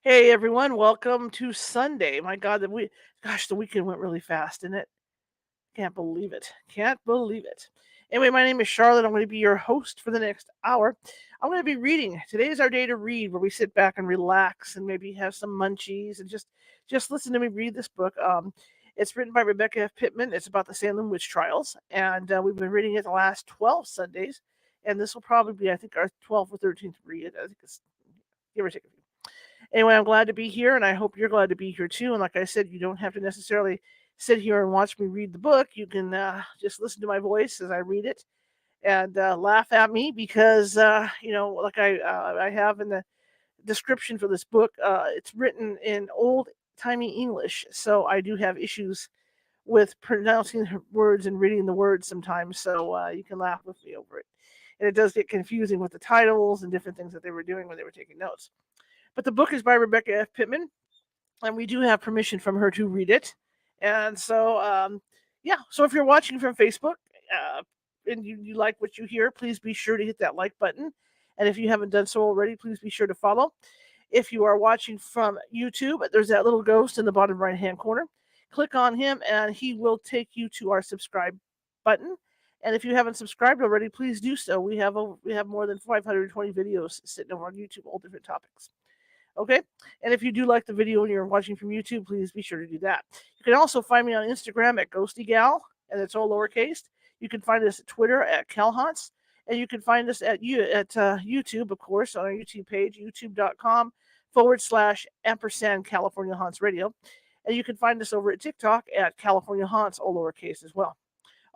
Hey everyone, welcome to Sunday. My God, the weekend went really fast, didn't it? Can't believe it. Can't believe it. Anyway, my name is Charlotte. I'm going to be your host for the next hour. I'm going to be reading. Today is our day to read, where we sit back and relax and maybe have some munchies and just listen to me read this book. It's written by Rebecca F. Pittman. It's about the Salem witch trials, and we've been reading it the last 12 Sundays, and this will probably be, I think, our 12th or 13th read. I think it's give or take a few. Anyway, I'm glad to be here, and I hope you're glad to be here too. And like I said, you don't have to necessarily sit here and watch me read the book. You can just listen to my voice as I read it and laugh at me because like I have in the description for this book, it's written in old timey English, so I do have issues with pronouncing words and reading the words sometimes. So you can laugh with me over it. And it does get confusing with the titles and different things that they were doing when they were taking notes. But the book is by Rebecca F. Pittman, and we do have permission from her to read it. And so, yeah, so if you're watching from Facebook and you like what you hear, please be sure to hit that like button. And if you haven't done so already, please be sure to follow. If you are watching from YouTube, there's that little ghost in the bottom right hand corner. Click on him, and he will take you to our subscribe button. And if you haven't subscribed already, please do so. We have more than 520 videos sitting over on YouTube, all different topics. Okay. And if you do like the video and you're watching from YouTube, please be sure to do that. You can also find me on Instagram at GhostyGal, and it's all lowercase. You can find us at Twitter at CalHaunts, and you can find us at YouTube, of course, on our YouTube page, youtube.com/ampersand California Haunts Radio. And you can find us over at TikTok at California Haunts, all lowercase as well.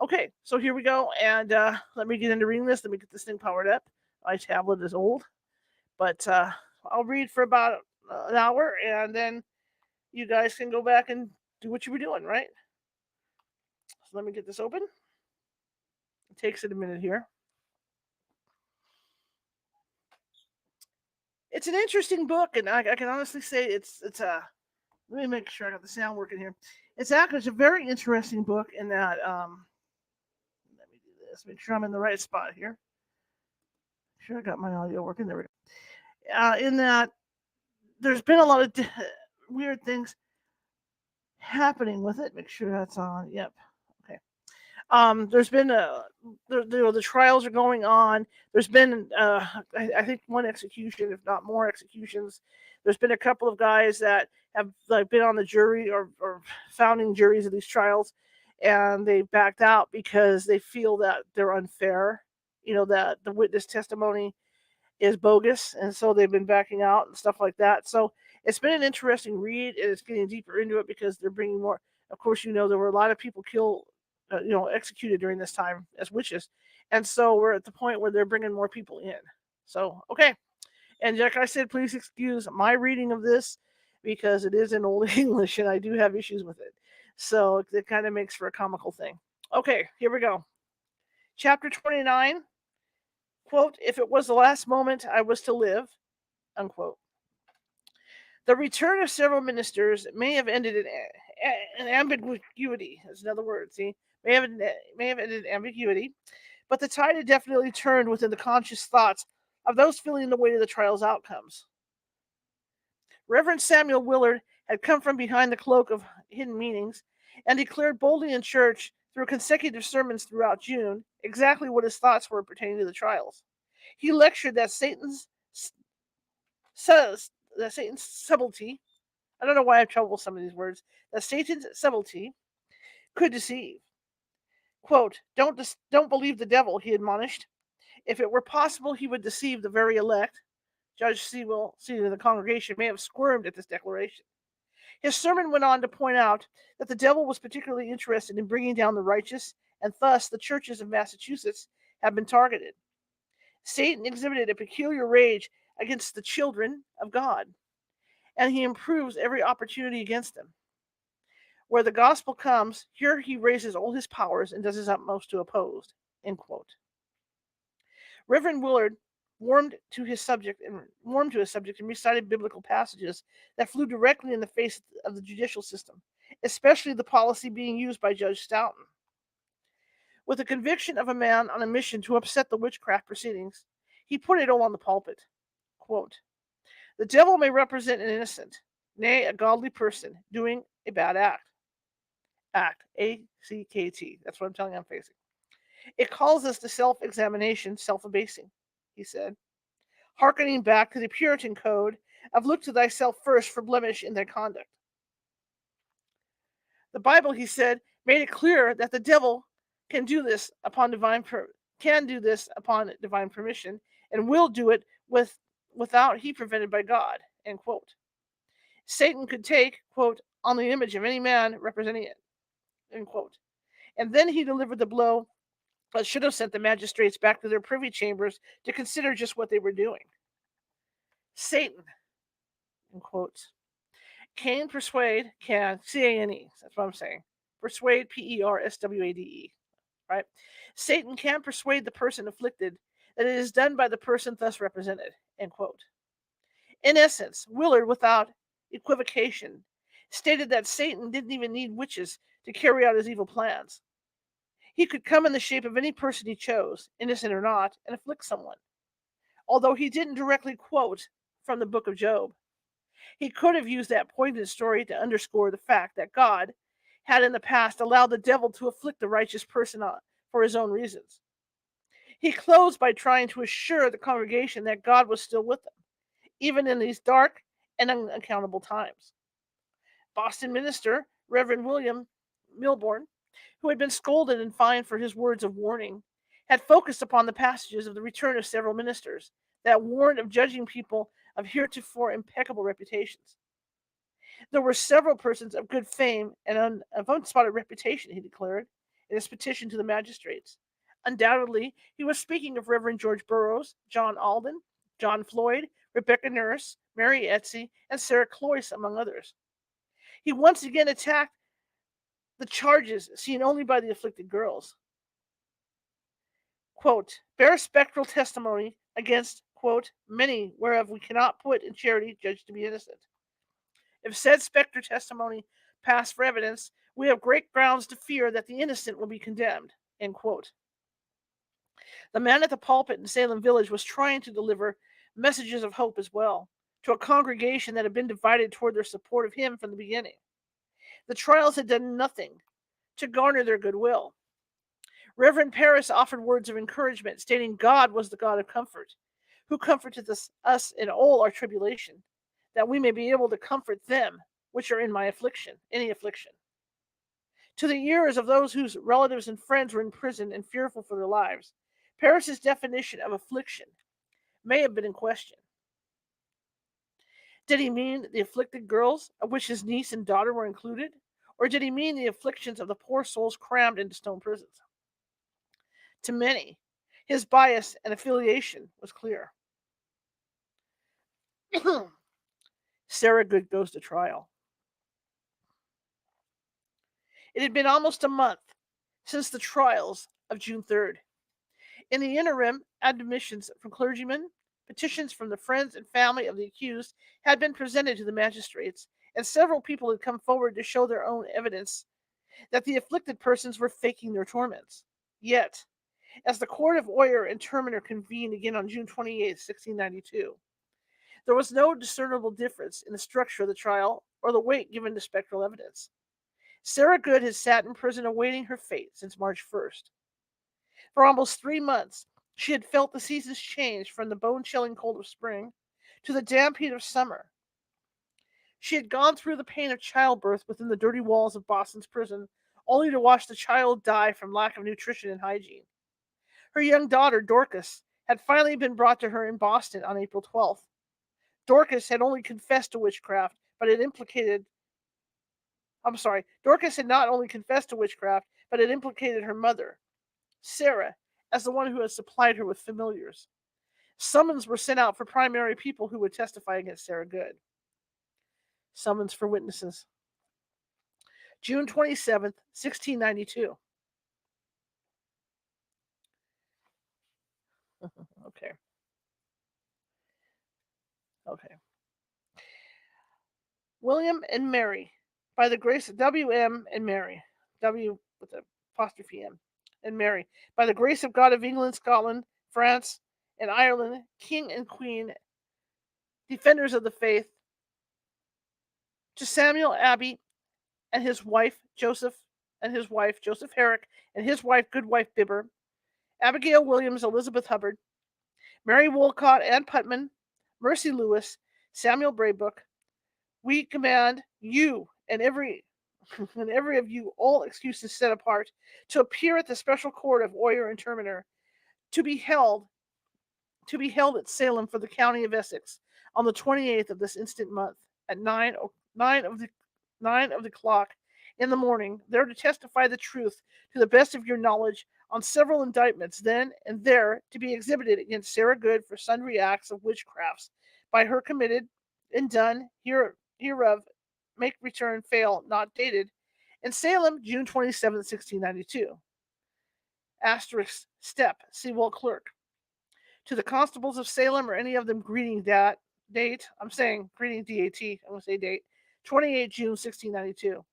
Okay, so here we go. And let me get into reading this. Let me get this thing powered up. My tablet is old, but I'll read for about an hour, and then you guys can go back and do what you were doing, right? So let me get this open. It takes it a minute here. It's an interesting book, and I can honestly say it's a. Let me make sure I got the sound working here. It's a very interesting book in that. Let me do this. Make sure I'm in the right spot here. Make sure I got my audio working. There we go. In that, there's been a lot of weird things happening with it. Make sure that's on. Yep. Okay. There's been the trials are going on. There's been I think one execution, if not more executions. There's been a couple of guys that have like been on the jury or founding juries of these trials, and they backed out because they feel that they're unfair. That the witness testimony is bogus, and so they've been backing out and stuff like that. So it's been an interesting read, and it's getting deeper into it because they're bringing more. Of course, there were a lot of people killed, executed during this time as witches, and so we're at the point where they're bringing more people in. So okay, and like I said, please excuse my reading of this because it is in old English, and I do have issues with it. So it kind of makes for a comical thing. Okay, here we go. Chapter 29. Quote, if it was the last moment I was to live, unquote. The return of several ministers may have ended in ambiguity. That's another word, see? May have ended in ambiguity, but the tide had definitely turned within the conscious thoughts of those feeling the weight of the trial's outcomes. Reverend Samuel Willard had come from behind the cloak of hidden meanings and declared boldly in church through consecutive sermons throughout June exactly what his thoughts were pertaining to the trials. He lectured that says that Satan's subtlety, I don't know why I have trouble with some of these words, that Satan's subtlety could deceive. Quote, don't believe the devil, he admonished. If it were possible he would deceive the very elect. Judge Sewell, seated in the congregation, may have squirmed at this declaration. His sermon went on to point out that the devil was particularly interested in bringing down the righteous, and thus the churches of Massachusetts have been targeted. Satan exhibited a peculiar rage against the children of God, and he improves every opportunity against them. Where the gospel comes, here he raises all his powers and does his utmost to oppose. End quote. Reverend Willard warmed to his subject and recited biblical passages that flew directly in the face of the judicial system, especially the policy being used by Judge Stoughton. With the conviction of a man on a mission to upset the witchcraft proceedings, he put it all on the pulpit. Quote, The devil may represent an innocent, nay, a godly person doing a bad act. Act. A-C-K-T. That's what I'm telling you I'm facing. It calls us to self-examination, self-abasing, he said, hearkening back to the Puritan code of look to thyself first for blemish in thy conduct. The Bible, he said, made it clear that the devil can do this upon divine permission, and will do it without he prevented by God. End quote. Satan could take, quote, on the image of any man representing it, end quote. And then he delivered the blow that should have sent the magistrates back to their privy chambers to consider just what they were doing. Satan, in quotes. Can persuade, can, C-A-N-E, that's what I'm saying. Persuade, P-E-R-S-W-A-D-E, right? Satan can persuade the person afflicted that it is done by the person thus represented, end quote. In essence, Willard, without equivocation, stated that Satan didn't even need witches to carry out his evil plans. He could come in the shape of any person he chose, innocent or not, and afflict someone. Although he didn't directly quote from the book of Job, he could have used that poignant story to underscore the fact that God had in the past allowed the devil to afflict the righteous person for his own reasons. He closed by trying to assure the congregation that God was still with them, even in these dark and unaccountable times. Boston minister Reverend William Milbourne, who had been scolded and fined for his words of warning, had focused upon the passages of the return of several ministers that warned of judging people of heretofore impeccable reputations. There were several persons of good fame and of unspotted reputation, he declared, in his petition to the magistrates. Undoubtedly, he was speaking of Reverend George Burroughs, John Alden, John Floyd, Rebecca Nurse, Mary Etsy, and Sarah Cloyce, among others. He once again attacked the charges seen only by the afflicted girls. Quote, bear spectral testimony against, quote, many whereof we cannot put in charity judged to be innocent. If said spectre testimony pass for evidence, we have great grounds to fear that the innocent will be condemned, end quote. The man at the pulpit in Salem Village was trying to deliver messages of hope as well to a congregation that had been divided toward their support of him from the beginning. The trials had done nothing to garner their goodwill. Reverend Parris offered words of encouragement, stating God was the God of comfort, who comforteth us in all our tribulation, that we may be able to comfort them which are in any affliction. To the ears of those whose relatives and friends were in prison and fearful for their lives, Parris's definition of affliction may have been in question. Did he mean the afflicted girls, of which his niece and daughter were included? Or did he mean the afflictions of the poor souls crammed into stone prisons? To many, his bias and affiliation was clear. Sarah Good goes to trial. It had been almost a month since the trials of June 3rd. In the interim, admonitions from clergymen, petitions from the friends and family of the accused had been presented to the magistrates, and several people had come forward to show their own evidence that the afflicted persons were faking their torments. Yet, as the court of Oyer and Terminer convened again on June 28, 1692, there was no discernible difference in the structure of the trial or the weight given to spectral evidence. Sarah Good had sat in prison awaiting her fate since March 1st. For almost 3 months, she had felt the seasons change from the bone-chilling cold of spring to the damp heat of summer. She had gone through the pain of childbirth within the dirty walls of Boston's prison, only to watch the child die from lack of nutrition and hygiene. Her young daughter, Dorcas, had finally been brought to her in Boston on April 12th. Dorcas had only confessed to witchcraft, but it implicated Dorcas had not only confessed to witchcraft, but it implicated her mother, Sarah, as the one who had supplied her with familiars. Summons were sent out for primary people who would testify against Sarah Good. Summons for witnesses. June 27th, 1692. Okay. William and Mary, by the grace of W.M. and Mary, W with the apostrophe M, and Mary, by the grace of God of England, Scotland, France, and Ireland, King and Queen defenders of the faith, to Samuel Abbey and his wife Joseph Herrick, and his wife Goodwife Bibber, Abigail Williams, Elizabeth Hubbard, Mary Wolcott, Ann Putman, Mercy Lewis, Samuel Braybook, we command you and every and every of you all excuses set apart to appear at the special court of Oyer and Terminer to be held at Salem for the county of Essex on the 28th of this instant month at 9 of the clock in the morning, there to testify the truth to the best of your knowledge on several indictments then and there to be exhibited against Sarah Good for sundry acts of witchcrafts by her committed and done hereof make return fail not dated in Salem, June 27, 1692. Asterisk step, Sewell Clerk. To the constables of Salem or any of them greeting that date, I'm saying greeting DAT, I'm going to say date, 28 June 1692.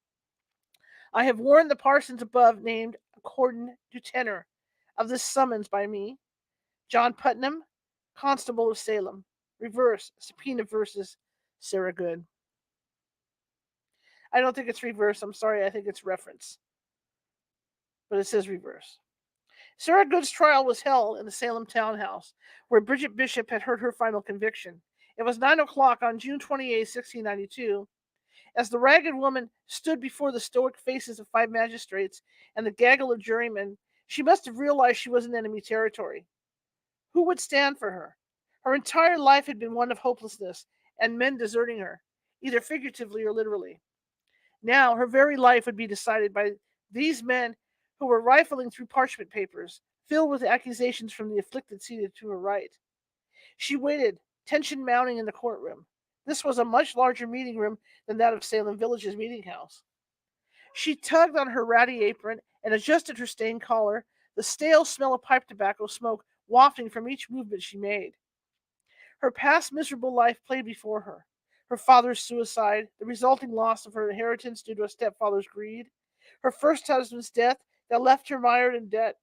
I have warned the parsons above named according to tenor of this summons by me, John Putnam, Constable of Salem. Reverse, subpoena versus Sarah Good. I don't think it's reverse. I'm sorry. I think it's reference. But it says reverse. Sarah Good's trial was held in the Salem townhouse, where Bridget Bishop had heard her final conviction. It was 9 o'clock on June 28, 1692. As the ragged woman stood before the stoic faces of 5 magistrates and the gaggle of jurymen, she must have realized she was in enemy territory. Who would stand for her? Her entire life had been one of hopelessness and men deserting her, either figuratively or literally. Now her very life would be decided by these men who were rifling through parchment papers filled with accusations from the afflicted seated to her right. She waited, tension mounting in the courtroom. This was a much larger meeting room than that of Salem Village's meeting house. She tugged on her ratty apron and adjusted her stained collar, the stale smell of pipe tobacco smoke wafting from each movement she made. Her past miserable life played before her. Her father's suicide, the resulting loss of her inheritance due to a stepfather's greed, her first husband's death that left her mired in debt,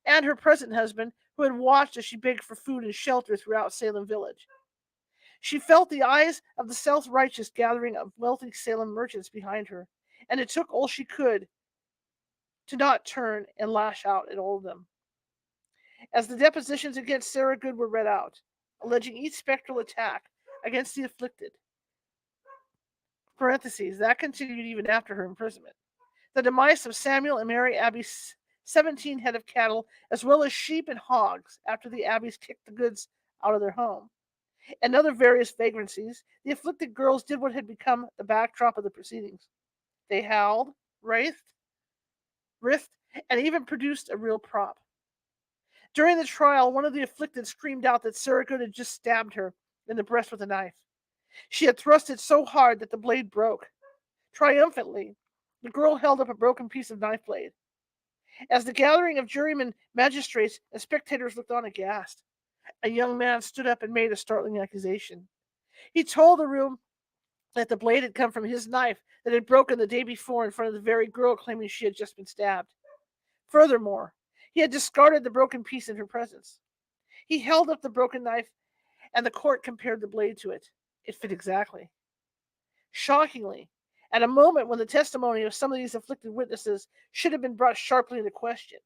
and her present husband who had watched as she begged for food and shelter throughout Salem Village. She felt the eyes of the self-righteous gathering of wealthy Salem merchants behind her, and it took all she could to not turn and lash out at all of them. As the depositions against Sarah Good were read out, alleging each spectral attack against the afflicted, parentheses, that continued even after her imprisonment, the demise of Samuel and Mary Abbey's 17 head of cattle, as well as sheep and hogs after the Abbeys kicked the Goods out of their home, and other various vagrancies, the afflicted girls did what had become the backdrop of the proceedings. They howled, writhed, and even produced a real prop. During the trial, one of the afflicted screamed out that Sarah Good had just stabbed her in the breast with a knife. She had thrust it so hard that the blade broke. Triumphantly, the girl held up a broken piece of knife blade. As the gathering of jurymen, magistrates, and spectators looked on aghast, a young man stood up and made a startling accusation. He told the room that the blade had come from his knife that had broken the day before in front of the very girl claiming she had just been stabbed. Furthermore, he had discarded the broken piece in her presence. He held up the broken knife, and the court compared the blade to it. It fit exactly. Shockingly, at a moment when the testimony of some of these afflicted witnesses should have been brought sharply into question,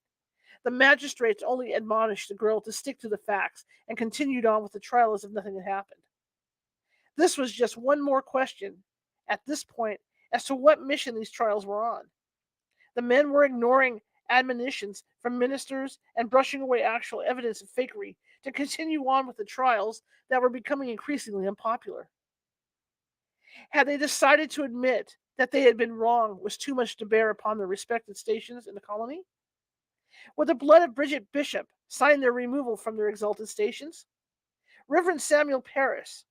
the magistrates only admonished the girl to stick to the facts and continued on with the trial as if nothing had happened. This was just one more question at this point as to what mission these trials were on. The men were ignoring admonitions from ministers and brushing away actual evidence of fakery to continue on with the trials that were becoming increasingly unpopular. Had they decided to admit that they had been wrong was too much to bear upon their respective stations in the colony? Would the blood of Bridget Bishop sign their removal from their exalted stations? Reverend Samuel Parris,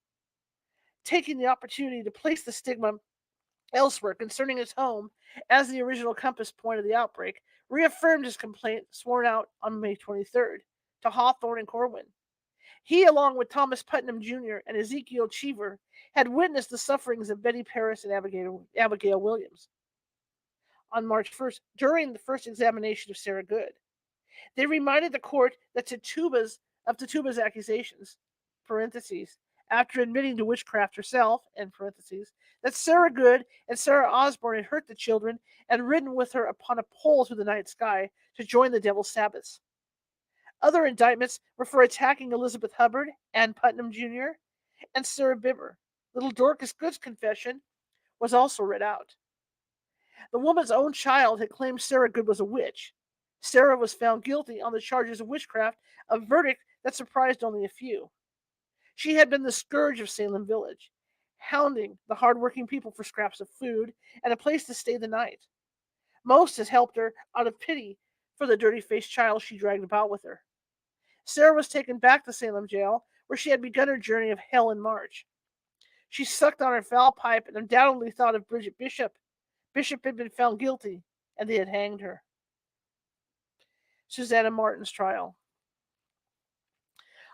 taking the opportunity to place the stigma elsewhere concerning his home as the original compass point of the outbreak, reaffirmed his complaint sworn out on May 23rd to Hawthorne and Corwin. He, along with Thomas Putnam Jr. and Ezekiel Cheever, had witnessed the sufferings of Betty Parris and Abigail Williams. On March 1st, during the first examination of Sarah Good, they reminded the court that Tituba's accusations, parentheses, After admitting to witchcraft herself, in parentheses, that Sarah Good and Sarah Osborne had hurt the children and ridden with her upon a pole through the night sky to join the devil's sabbaths. Other indictments were for attacking Elizabeth Hubbard, Ann Putnam Jr., and Sarah Bibber. Little Dorcas Good's confession was also read out. The woman's own child had claimed Sarah Good was a witch. Sarah was found guilty on the charges of witchcraft, a verdict that surprised only a few. She had been the scourge of Salem village, hounding the hard-working people for scraps of food and a place to stay the night. Most had helped her out of pity for the dirty-faced child she dragged about with her. Sarah was taken back to Salem jail, where she had begun her journey of hell in March. She sucked on her foul pipe and undoubtedly thought of Bridget Bishop. Bishop had been found guilty, and they had hanged her. Susanna Martin's trial.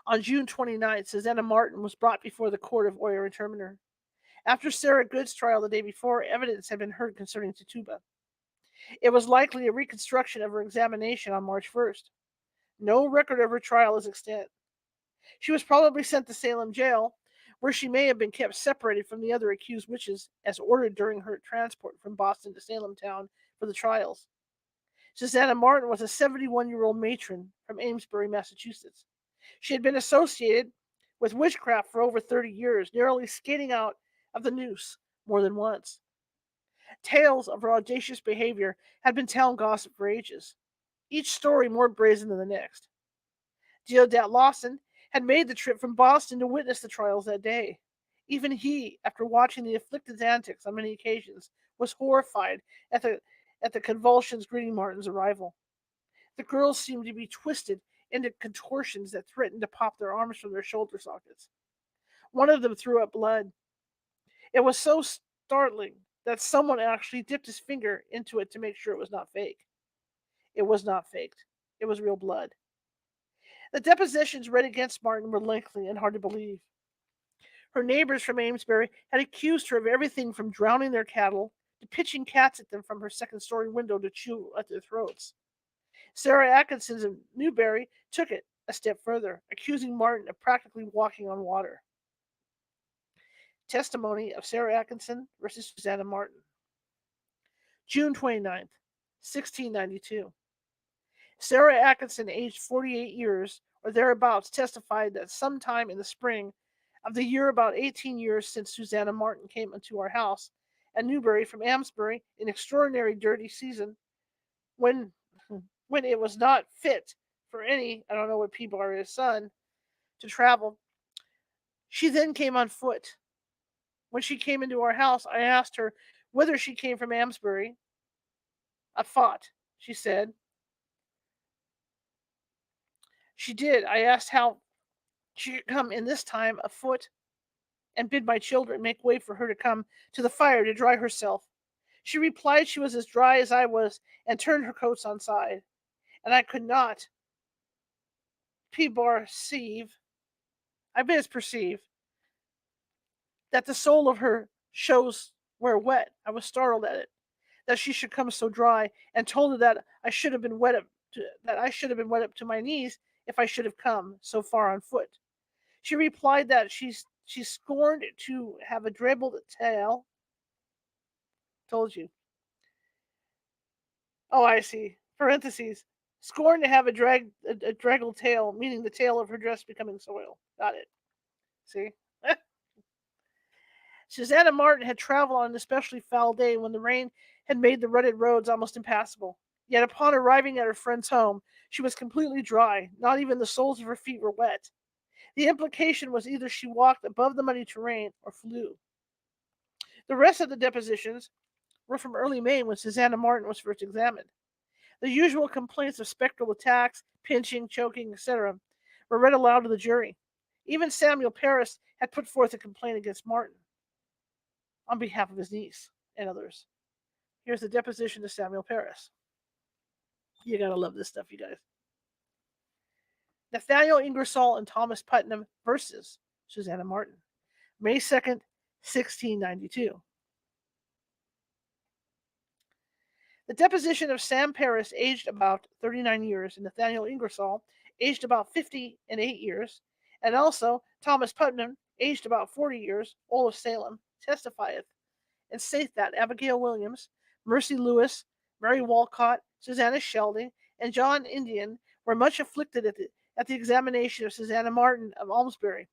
On June 29th, Susanna Martin was brought before the court of Oyer and Terminer. After Sarah Good's trial the day before, evidence had been heard concerning Tituba. It was likely a reconstruction of her examination on March 1st. No record of her trial is extant. She was probably sent to Salem jail, where she may have been kept separated from the other accused witches as ordered during her transport from Boston to Salem town for the trials. Susanna Martin was a 71-year-old matron from Amesbury, Massachusetts. She had been associated with witchcraft for over 30 years, narrowly skating out of the noose more than once. Tales of her audacious behavior had been town gossip for ages, each story more brazen than the next. Deodat Lawson had made the trip from Boston to witness the trials that day. Even he, after watching the afflicted's antics on many occasions, was horrified at the convulsions greeting Martin's arrival. The girls seemed to be twisted into contortions that threatened to pop their arms from their shoulder sockets. One of them threw up blood. It was so startling that someone actually dipped his finger into it to make sure it was not fake. It was not faked. It was real blood. The depositions read against Martin were lengthy and hard to believe. Her neighbors from Amesbury had accused her of everything from drowning their cattle to pitching cats at them from her second-story window to chew at their throats. Sarah Atkinson of Newbury took it a step further, accusing Martin of practically walking on water. Testimony of Sarah Atkinson versus Susanna Martin. June 29th, 1692. Sarah Atkinson, aged 48 years or thereabouts, testified that sometime in the spring of the year about 18 years since Susanna Martin came into our house at Newbury from Amesbury in extraordinary dirty season, when it was not fit for any, I don't know what P-Bar is, son, to travel. She then came on foot. When she came into our house, I asked her whether she came from Amesbury. I fought, she said. She did. I asked how she could come in this time afoot and bid my children make way for her to come to the fire to dry herself. She replied she was as dry as I was and turned her coats on side. And I could not perceive, that the sole of her shoes were wet. I was startled at it, that she should come so dry, and told her that I should have been wet up to my knees if I should have come so far on foot. She replied that she scorned to have a drabbled tail. Told you. Oh, I see. Parentheses. Scorned to have a draggled tail, meaning the tail of her dress becoming soiled. Got it. See? Susanna Martin had traveled on an especially foul day when the rain had made the rutted roads almost impassable. Yet upon arriving at her friend's home, she was completely dry. Not even the soles of her feet were wet. The implication was either she walked above the muddy terrain or flew. The rest of the depositions were from early May when Susanna Martin was first examined. The usual complaints of spectral attacks, pinching, choking, etc., were read aloud to the jury. Even Samuel Parris had put forth a complaint against Martin on behalf of his niece and others. Here's the deposition of Samuel Parris. You gotta love this stuff, you guys. Nathaniel Ingersoll and Thomas Putnam versus Susanna Martin. May 2nd, 1692. The deposition of Sam Parris, aged about 39 years, and Nathaniel Ingersoll, aged about 58 years, and also Thomas Putnam, aged about 40 years, old of Salem, testifieth, and saith that Abigail Williams, Mercy Lewis, Mary Walcott, Susanna Sheldon, and John Indian were much afflicted at the examination of Susanna Martin of Almesbury,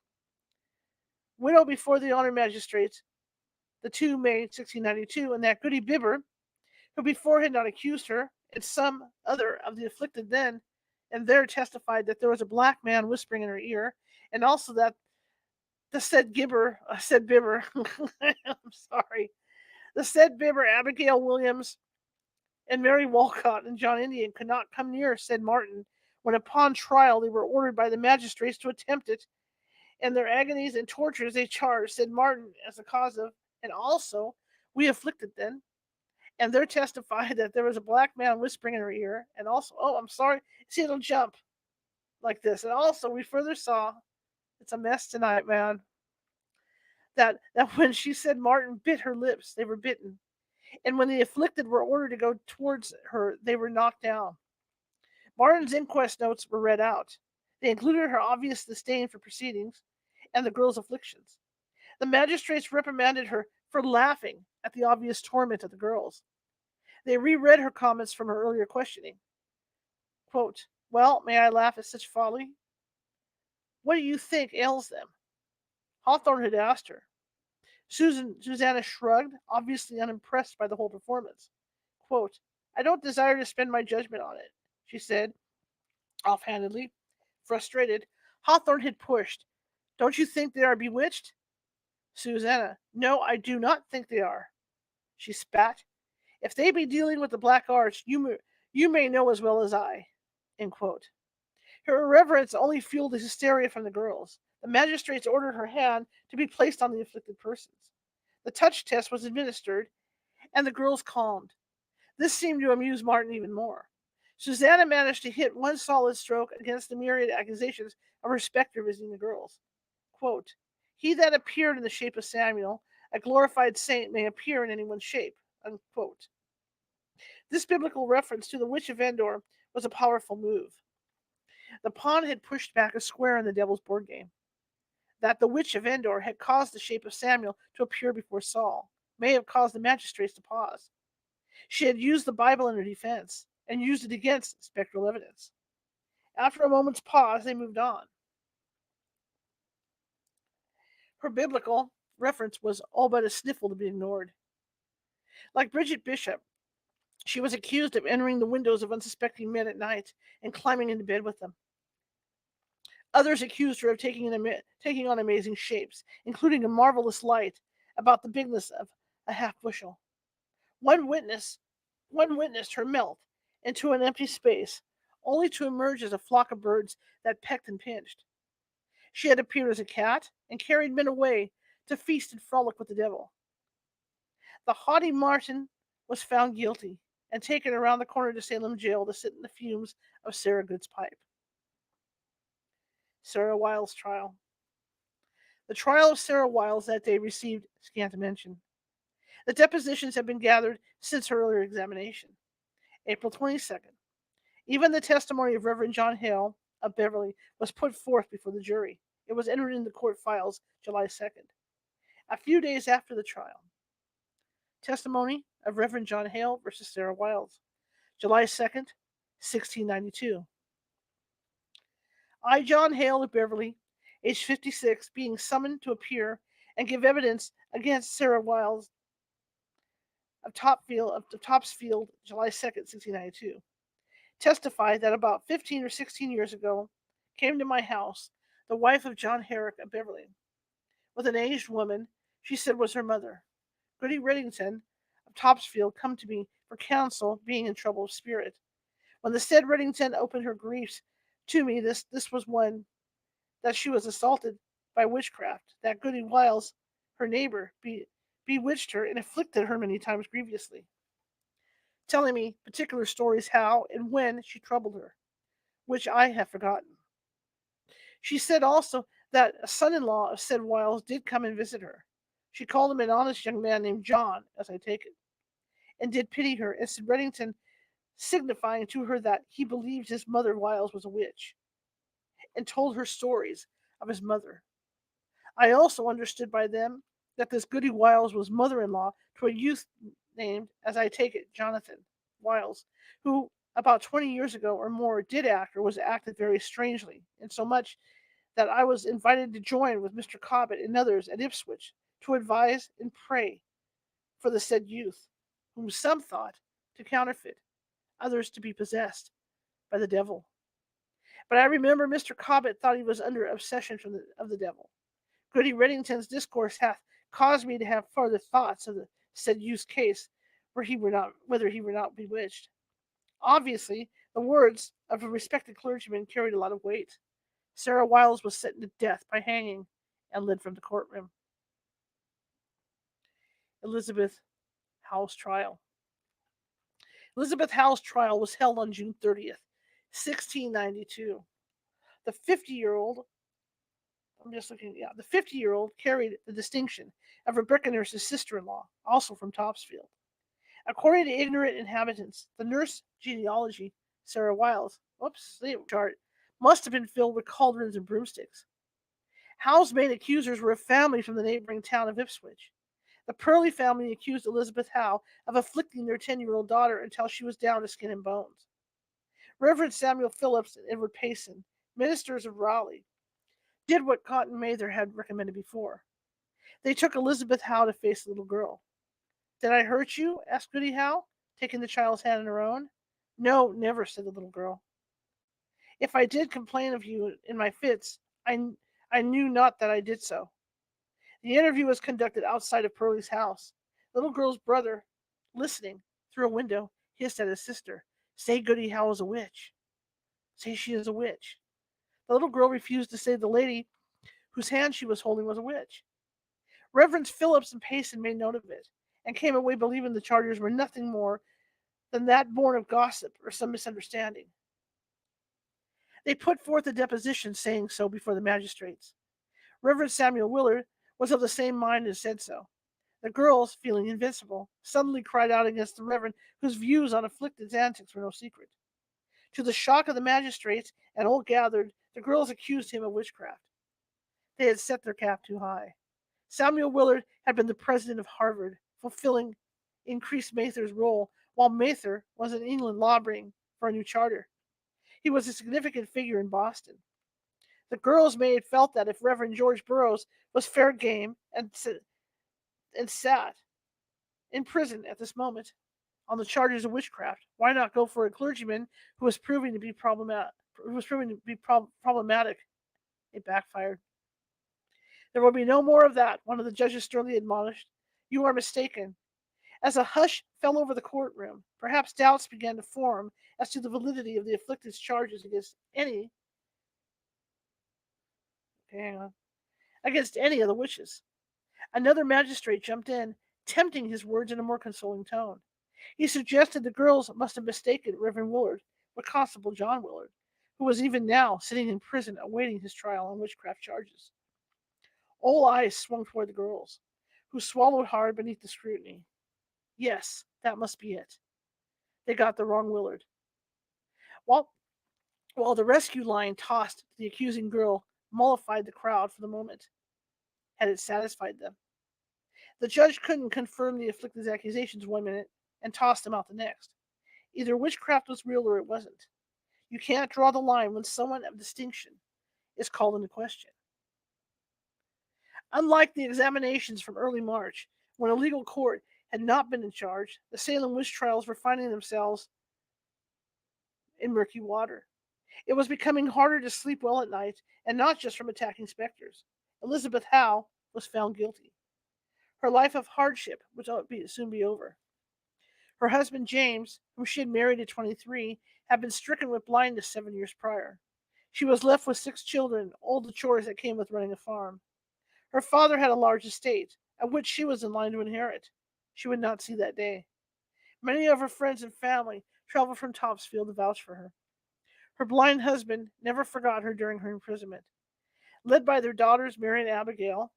widow before the honoured magistrates, the 2 May 1692, and that Goody Bibber, who before had not accused her, and some other of the afflicted then, and there testified that there was a black man whispering in her ear, and also that the said Bibber, I'm sorry, the said Bibber, Abigail Williams, and Mary Walcott and John Indian could not come near said Martin when upon trial they were ordered by the magistrates to attempt it, and their agonies and tortures they charged said Martin as the cause of, and also we afflicted then, and there testified that there was a black man whispering in her ear, and also, oh, I'm sorry, see, it'll jump like this, and also we further saw, it's a mess tonight, man, that when she said Martin bit her lips, they were bitten, and when the afflicted were ordered to go towards her, they were knocked down. Martin's inquest notes were read out. They included her obvious disdain for proceedings and the girl's afflictions. The magistrates reprimanded her for laughing at the obvious torment of the girls. They reread her comments from her earlier questioning. Quote, well, may I laugh at such folly? What do you think ails them? Hawthorne had asked her. Susanna shrugged, obviously unimpressed by the whole performance. Quote, I don't desire to spend my judgment on it, she said, offhandedly. Frustrated, Hawthorne had pushed. Don't you think they are bewitched? Susanna, no, I do not think they are. She spat. If they be dealing with the black arts, you may know as well as I. End quote. Her irreverence only fueled the hysteria from the girls. The magistrates ordered her hand to be placed on the afflicted persons. The touch test was administered, and the girls calmed. This seemed to amuse Martin even more. Susanna managed to hit one solid stroke against the myriad accusations of her spectre visiting the girls. Quote, he that appeared in the shape of Samuel, a glorified saint, may appear in anyone's shape. Unquote. This biblical reference to the witch of Endor was a powerful move. The pawn had pushed back a square in the devil's board game. That the witch of Endor had caused the shape of Samuel to appear before Saul may have caused the magistrates to pause. She had used the Bible in her defense and used it against spectral evidence. After a moment's pause, they moved on. Her biblical reference was all but a sniffle to be ignored. Like Bridget Bishop, she was accused of entering the windows of unsuspecting men at night and climbing into bed with them. Others accused her of taking on amazing shapes, including a marvelous light about the bigness of a half bushel. One witnessed her melt into an empty space, only to emerge as a flock of birds that pecked and pinched. She had appeared as a cat and carried men away to feast and frolic with the devil. The haughty Martin was found guilty and taken around the corner to Salem jail to sit in the fumes of Sarah Good's pipe. Sarah Wiles' trial. The trial of Sarah Wiles that day received scant mention. The depositions had been gathered since her earlier examination. April 22nd. Even the testimony of Reverend John Hale of Beverly was put forth before the jury. It was entered in the court files July 2nd. A few days after the trial. Testimony of Reverend John Hale versus Sarah Wiles. July 2nd, 1692. I, John Hale of Beverly, age 56, being summoned to appear and give evidence against Sarah Wiles of Topsfield, July 2nd, 1692, testify that about 15 or 16 years ago came to my house the wife of John Herrick of Beverly, with an aged woman she said was her mother, Goody Reddington of Topsfield, come to me for counsel, being in trouble of spirit. When the said Reddington opened her griefs to me, this was one that she was assaulted by witchcraft, that Goody Wiles, her neighbor, bewitched her and afflicted her many times grievously, telling me particular stories how and when she troubled her, which I have forgotten. She said also that a son-in-law of said Wiles did come and visit her. She called him an honest young man named John, as I take it, and did pity her, and said Reddington, signifying to her that he believed his mother Wiles was a witch, and told her stories of his mother. I also understood by them that this Goody Wiles was mother-in-law to a youth named, as I take it, Jonathan Wiles, who about 20 years ago or more did act or was acted very strangely, insomuch that I was invited to join with Mr. Cobbett and others at Ipswich to advise and pray for the said youth, whom some thought to counterfeit, others to be possessed by the devil. But I remember Mr. Cobbett thought he was under obsession of the devil. Goody Reddington's discourse hath caused me to have further thoughts of the said youth's case, whether he were not bewitched. Obviously, the words of a respected clergyman carried a lot of weight. Sarah Wiles was sentenced to death by hanging and led from the courtroom. Elizabeth Howe's trial. Elizabeth Howe's trial was held on June 30th, 1692. The 50-year-old the 50-year-old carried the distinction of Rebecca Nurse's sister-in-law, also from Topsfield. According to ignorant inhabitants, the nurse genealogy, Sarah Wiles, chart, must have been filled with cauldrons and broomsticks. Howe's main accusers were a family from the neighboring town of Ipswich. The Purley family accused Elizabeth Howe of afflicting their 10-year-old daughter until she was down to skin and bones. Reverend Samuel Phillips and Edward Payson, ministers of Raleigh, did what Cotton Mather had recommended before. They took Elizabeth Howe to face the little girl. "Did I hurt you?" asked Goody Howe, taking the child's hand in her own. "No, never," said the little girl. "If I did complain of you in my fits, I knew not that I did so." The interview was conducted outside of Purley's house. The little girl's brother, listening through a window, hissed at his sister, "Say Goody Howe is a witch. Say she is a witch." The little girl refused to say the lady whose hand she was holding was a witch. Reverends Phillips and Payson made note of it, and came away believing the charges were nothing more than that born of gossip or some misunderstanding. They put forth a deposition saying so before the magistrates. Reverend Samuel Willard was of the same mind and said so. The girls, feeling invincible, suddenly cried out against the Reverend, whose views on afflicted's antics were no secret. To the shock of the magistrates and all gathered, the girls accused him of witchcraft. They had set their cap too high. Samuel Willard had been the president of Harvard, fulfilling Increase Mather's role, while Mather was in England lobbying for a new charter. He was a significant figure in Boston. The girls' maid felt that if Reverend George Burroughs was fair game and sat in prison at this moment on the charges of witchcraft, why not go for a clergyman who was proving to be problematic? It backfired. "There will be no more of that," one of the judges sternly admonished. "You are mistaken." As a hush fell over the courtroom, perhaps doubts began to form as to the validity of the afflicted's charges against any of the witches. Another magistrate jumped in, tempting his words in a more consoling tone. He suggested the girls must have mistaken Reverend Willard for Constable John Willard, who was even now sitting in prison awaiting his trial on witchcraft charges. All eyes swung toward the girls, who swallowed hard beneath the scrutiny. Yes, that must be it. They got the wrong Willard. While, while the rescue line tossed to the accusing girl mollified the crowd for the moment, had it satisfied them. The judge couldn't confirm the afflicted's accusations one minute and toss them out the next. Either witchcraft was real or it wasn't. You can't draw the line when someone of distinction is called into question. Unlike the examinations from early March, when a legal court had not been in charge, the Salem witch trials were finding themselves in murky water. It was becoming harder to sleep well at night, and not just from attacking specters. Elizabeth Howe was found guilty. Her life of hardship would soon be over. Her husband James, whom she had married at 23, had been stricken with blindness 7 years prior. She was left with 6 children, all the chores that came with running a farm. Her father had a large estate, of which she was in line to inherit. She would not see that day. Many of her friends and family traveled from Topsfield to vouch for her. Her blind husband never forgot her during her imprisonment. Led by their daughters, Mary and Abigail,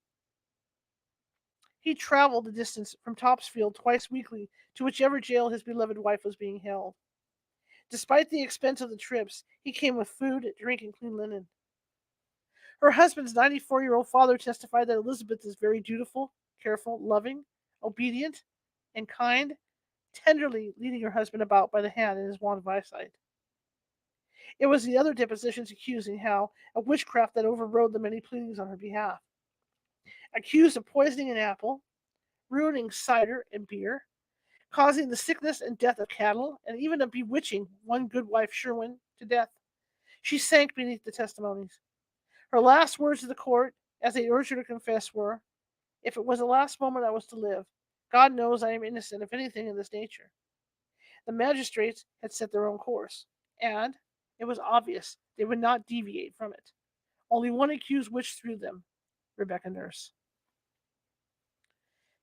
he traveled the distance from Topsfield twice weekly to whichever jail his beloved wife was being held. Despite the expense of the trips, he came with food, drink, and clean linen. Her husband's 94-year-old father testified that Elizabeth is very dutiful, careful, loving, obedient, and kind, tenderly leading her husband about by the hand in his want of eyesight. It was the other depositions accusing how of witchcraft that overrode the many pleadings on her behalf. Accused of poisoning an apple, ruining cider and beer, causing the sickness and death of cattle, and even of bewitching one good wife Sherwin to death. She sank beneath the testimonies. Her last words to the court, as they urged her to confess, were, "If it was the last moment I was to live, God knows I am innocent of anything in this nature." The magistrates had set their own course, and it was obvious they would not deviate from it. Only one accused witch through them, Rebecca Nurse.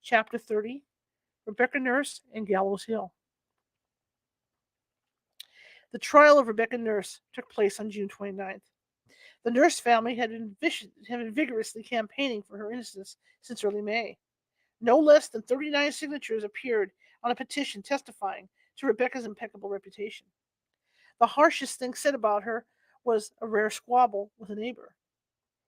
Chapter 30, Rebecca Nurse and Gallows Hill. The trial of Rebecca Nurse took place on June 29th. The Nurse family had been vigorously campaigning for her innocence since early May. No less than 39 signatures appeared on a petition testifying to Rebecca's impeccable reputation. The harshest thing said about her was a rare squabble with a neighbor.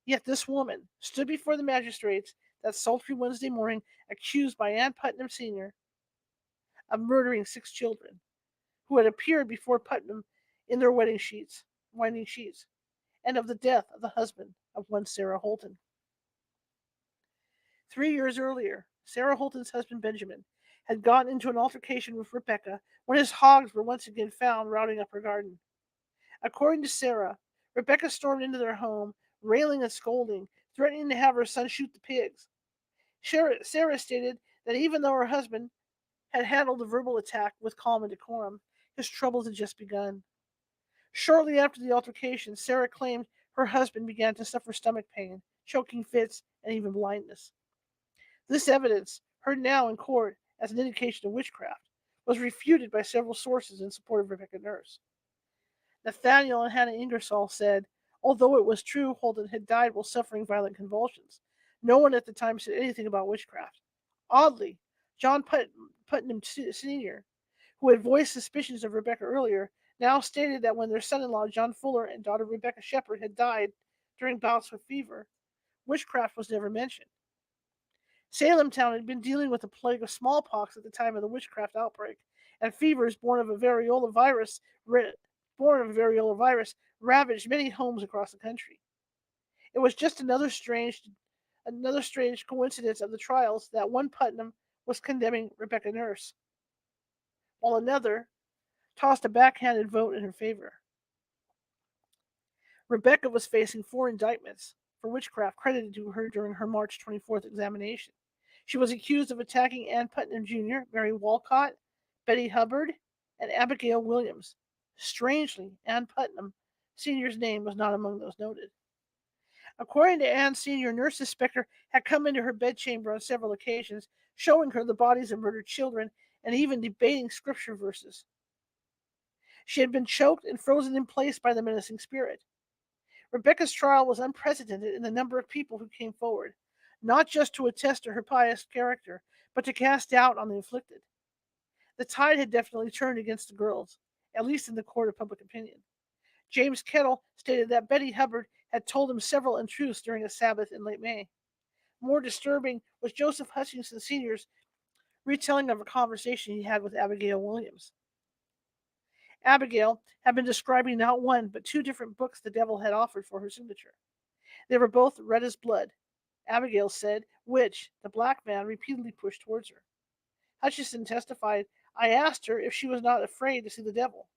Yet this woman stood before the magistrates that sultry Wednesday morning, accused by Ann Putnam Sr. of murdering 6 children, who had appeared before Putnam in their winding sheets, and of the death of the husband of one Sarah Holton. 3 years earlier, Sarah Holton's husband Benjamin had gotten into an altercation with Rebecca when his hogs were once again found routing up her garden. According to Sarah, Rebecca stormed into their home, railing and scolding, threatening to have her son shoot the pigs. Sarah stated that even though her husband had handled the verbal attack with calm and decorum, his troubles had just begun. Shortly after the altercation, Sarah claimed her husband began to suffer stomach pain, choking fits, and even blindness. This evidence, heard now in court as an indication of witchcraft, was refuted by several sources in support of Rebecca Nurse. Nathaniel and Hannah Ingersoll said, although it was true Holden had died while suffering violent convulsions, no one at the time said anything about witchcraft. Oddly, John Putnam Sr., who had voiced suspicions of Rebecca earlier, now stated that when their son-in-law John Fuller and daughter Rebecca Shepherd had died during bouts with fever, witchcraft was never mentioned. Salem town had been dealing with a plague of smallpox at the time of the witchcraft outbreak, and fevers born of a variola virus ravaged many homes across the country. It was just another strange coincidence of the trials that one Putnam was condemning Rebecca Nurse, while another tossed a backhanded vote in her favor. Rebecca was facing 4 indictments for witchcraft credited to her during her March 24th examination. She was accused of attacking Ann Putnam Jr., Mary Walcott, Betty Hubbard, and Abigail Williams. Strangely, Ann Putnam Sr.'s name was not among those noted. According to Ann Sr., Nurse Inspector had come into her bedchamber on several occasions, showing her the bodies of murdered children and even debating scripture verses. She had been choked and frozen in place by the menacing spirit. Rebecca's trial was unprecedented in the number of people who came forward, not just to attest to her pious character, but to cast doubt on the afflicted. The tide had definitely turned against the girls, at least in the court of public opinion. James Kettle stated that Betty Hubbard had told him several untruths during a Sabbath in late May. More disturbing was Joseph Hutchinson Sr.'s retelling of a conversation he had with Abigail Williams. Abigail had been describing not one, but 2 different books the devil had offered for her signature. They were both red as blood, Abigail said, which the black man repeatedly pushed towards her. Hutchinson testified, I asked her if she was not afraid to see the devil.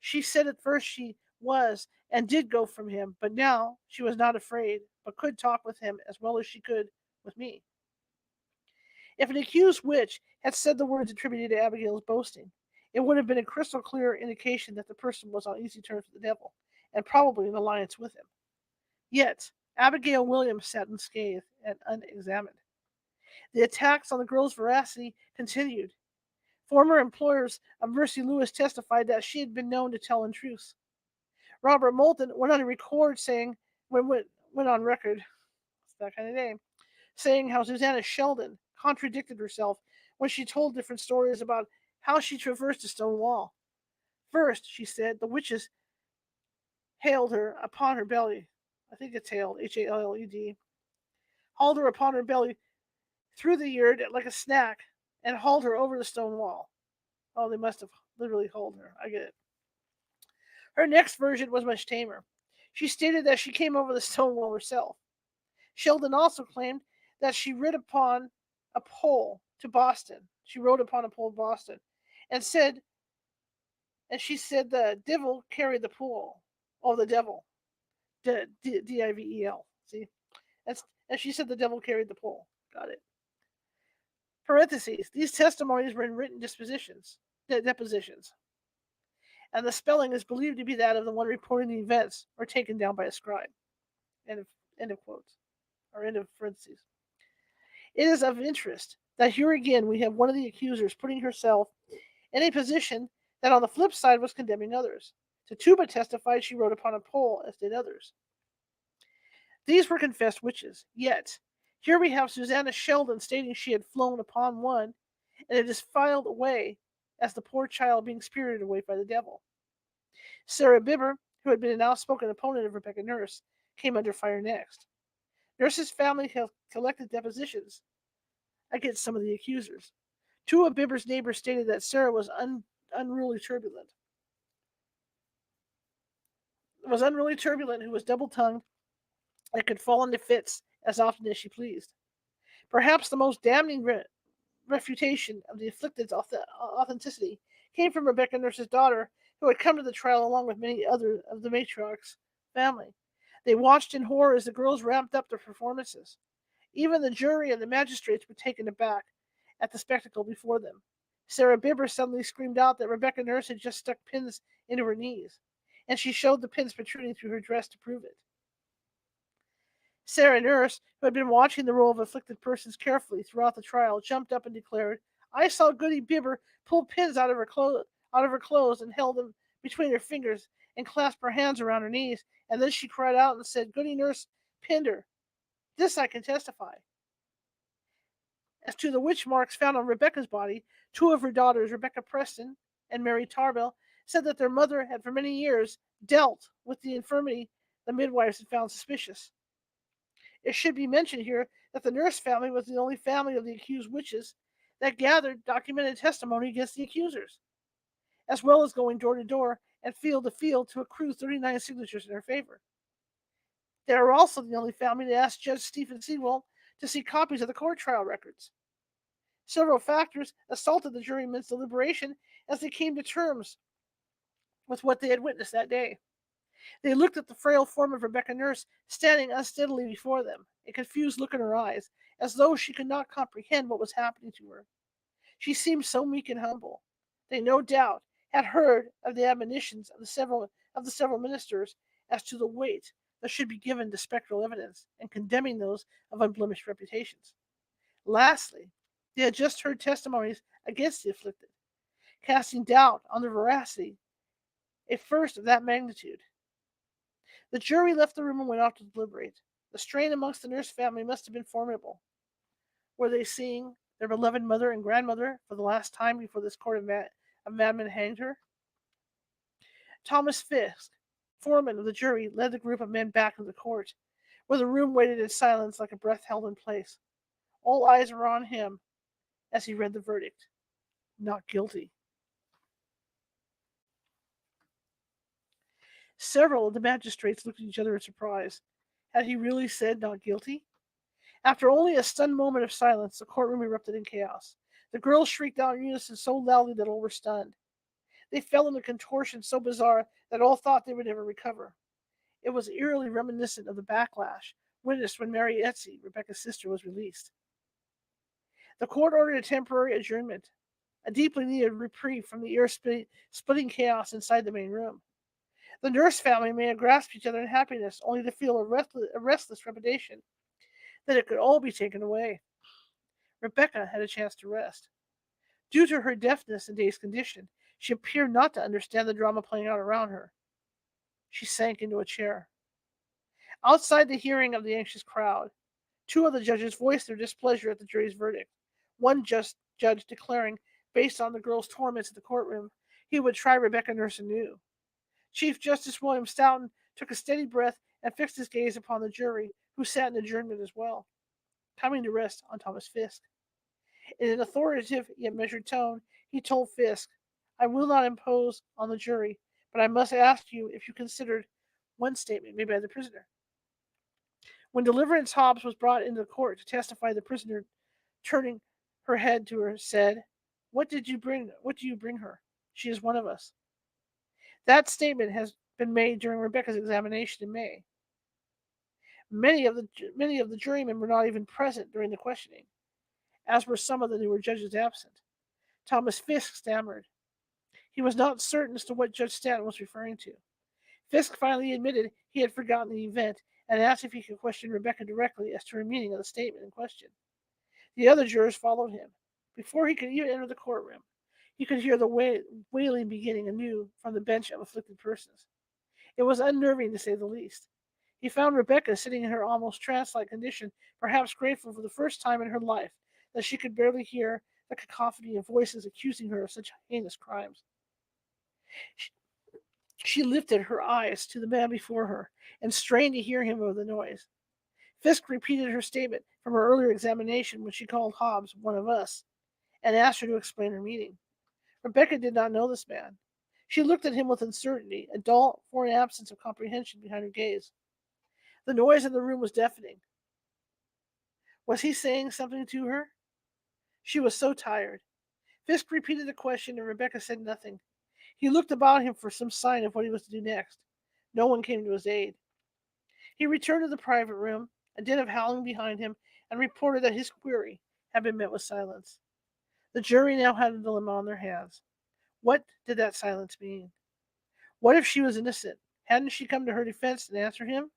She said at first she was and did go from him, but now she was not afraid, but could talk with him as well as she could with me. If an accused witch had said the words attributed to Abigail's boasting, it would have been a crystal clear indication that the person was on easy terms with the devil, and probably in alliance with him. Yet, Abigail Williams sat unscathed and unexamined. The attacks on the girl's veracity continued. Former employers of Mercy Lewis testified that she had been known to tell untruths. Robert Moulton went on record saying, went on record, it's that kind of name, saying how Susanna Sheldon contradicted herself when she told different stories about how she traversed a stone wall. First, she said, the witches haled her upon her belly. I think it's Haled, Halled, hauled her upon her belly through the yard like a snack, and hauled her over the stone wall. Oh, they must have literally hauled her. I get it. Her next version was much tamer. She stated that she came over the stone wall herself. Sheldon also claimed that she rode upon a pole to Boston. She rode upon a pole to Boston, and said, and she said the devil carried the pole. Oh, the devil, Divel. See, and she said the devil carried the pole. Got it. Parentheses. These testimonies were in written depositions, and the spelling is believed to be that of the one reporting the events or taken down by a scribe. End of quotes, or end of parentheses. It is of interest that here again we have one of the accusers putting herself in a position that on the flip side was condemning others. Tituba testified she rode upon a pole, as did others. These were confessed witches. Yet, here we have Susanna Sheldon stating she had flown upon one, and it is filed away as the poor child being spirited away by the devil. Sarah Bibber, who had been an outspoken opponent of Rebecca Nurse, came under fire next. Nurse's family have collected depositions against some of the accusers. Two of Bibber's neighbors stated that Sarah was unruly turbulent. Who was double-tongued and could fall into fits as often as she pleased. Perhaps the most damning refutation of the afflicted's authenticity came from Rebecca Nurse's daughter, who had come to the trial along with many other of the matriarch's family. They watched in horror as the girls ramped up their performances. Even the jury and the magistrates were taken aback at the spectacle before them. Sarah Bibber suddenly screamed out that Rebecca Nurse had just stuck pins into her knees, and she showed the pins protruding through her dress to prove it. Sarah Nurse, who had been watching the roll of afflicted persons carefully throughout the trial, jumped up and declared, "I saw Goody Bibber pull pins out of her clothes and held them between her fingers and clasped her hands around her knees, and then she cried out and said, 'Goody Nurse pinned her.' This I can testify." As to the witch marks found on Rebecca's body, two of her daughters, Rebecca Preston and Mary Tarbell, said that their mother had for many years dealt with the infirmity the midwives had found suspicious. It should be mentioned here that the Nurse family was the only family of the accused witches that gathered documented testimony against the accusers, as well as going door to door and field to field to accrue 39 signatures in their favor. They are also the only family to ask Judge Stephen Sewell to see copies of the court trial records. Several factors assaulted the jurymen's deliberation as they came to terms with what they had witnessed that day. They looked at the frail form of Rebecca Nurse standing unsteadily before them, a confused look in her eyes, as though she could not comprehend what was happening to her. She seemed so meek and humble. They no doubt had heard of the admonitions of the several ministers as to the weight that should be given to spectral evidence and condemning those of unblemished reputations. Lastly, they had just heard testimonies against the afflicted, casting doubt on their veracity, a first of that magnitude. The jury left the room and went off to deliberate. The strain amongst the Nurse family must have been formidable. Were they seeing their beloved mother and grandmother for the last time before this court of madmen hanged her? Thomas Fisk, foreman of the jury, led the group of men back to the court, where the room waited in silence like a breath held in place. All eyes were on him as he read the verdict. Not guilty. Several of the magistrates looked at each other in surprise. Had he really said not guilty? After only a stunned moment of silence, the courtroom erupted in chaos. The girls shrieked out in unison so loudly that all were stunned. They fell into contortions so bizarre that all thought they would never recover. It was eerily reminiscent of the backlash witnessed when Mary Etsy, Rebecca's sister, was released. The court ordered a temporary adjournment, a deeply needed reprieve from the ear-splitting chaos inside the main room. The Nurse family may have grasped each other in happiness, only to feel a restless trepidation that it could all be taken away. Rebecca had a chance to rest. Due to her deafness and dazed condition, she appeared not to understand the drama playing out around her. She sank into a chair. Outside the hearing of the anxious crowd, two of the judges voiced their displeasure at the jury's verdict. One judge declaring, based on the girl's torments in the courtroom, he would try Rebecca Nurse anew. Chief Justice William Stoughton took a steady breath and fixed his gaze upon the jury, who sat in adjournment as well, coming to rest on Thomas Fisk. In an authoritative yet measured tone, he told Fisk, "I will not impose on the jury, but I must ask you if you considered one statement made by the prisoner." When Deliverance Hobbs was brought into court to testify, the prisoner, turning her head to her, said, "What did you bring? What do you bring her? She is one of us." That statement has been made during Rebecca's examination in May. Many of the jurymen were not even present during the questioning, as were some of the newer judges absent. Thomas Fisk stammered. He was not certain as to what Judge Stanton was referring to. Fisk finally admitted he had forgotten the event and asked if he could question Rebecca directly as to her meaning of the statement in question. The other jurors followed him. Before he could even enter the courtroom, he could hear the wailing beginning anew from the bench of afflicted persons. It was unnerving, to say the least. He found Rebecca sitting in her almost trance-like condition, perhaps grateful for the first time in her life that she could barely hear the cacophony of voices accusing her of such heinous crimes. She lifted her eyes to the man before her and strained to hear him over the noise. Fisk repeated her statement from her earlier examination when she called Hobbs one of us and asked her to explain her meaning. Rebecca did not know this man. She looked at him with uncertainty, a dull, foreign absence of comprehension behind her gaze. The noise in the room was deafening. Was he saying something to her? She was so tired. Fisk repeated the question, and Rebecca said nothing. He looked about him for some sign of what he was to do next. No one came to his aid. He returned to the private room, a din of howling behind him, and reported that his query had been met with silence. The jury now had a dilemma on their hands. What did that silence mean? What if she was innocent? Hadn't she come to her defense and answered him?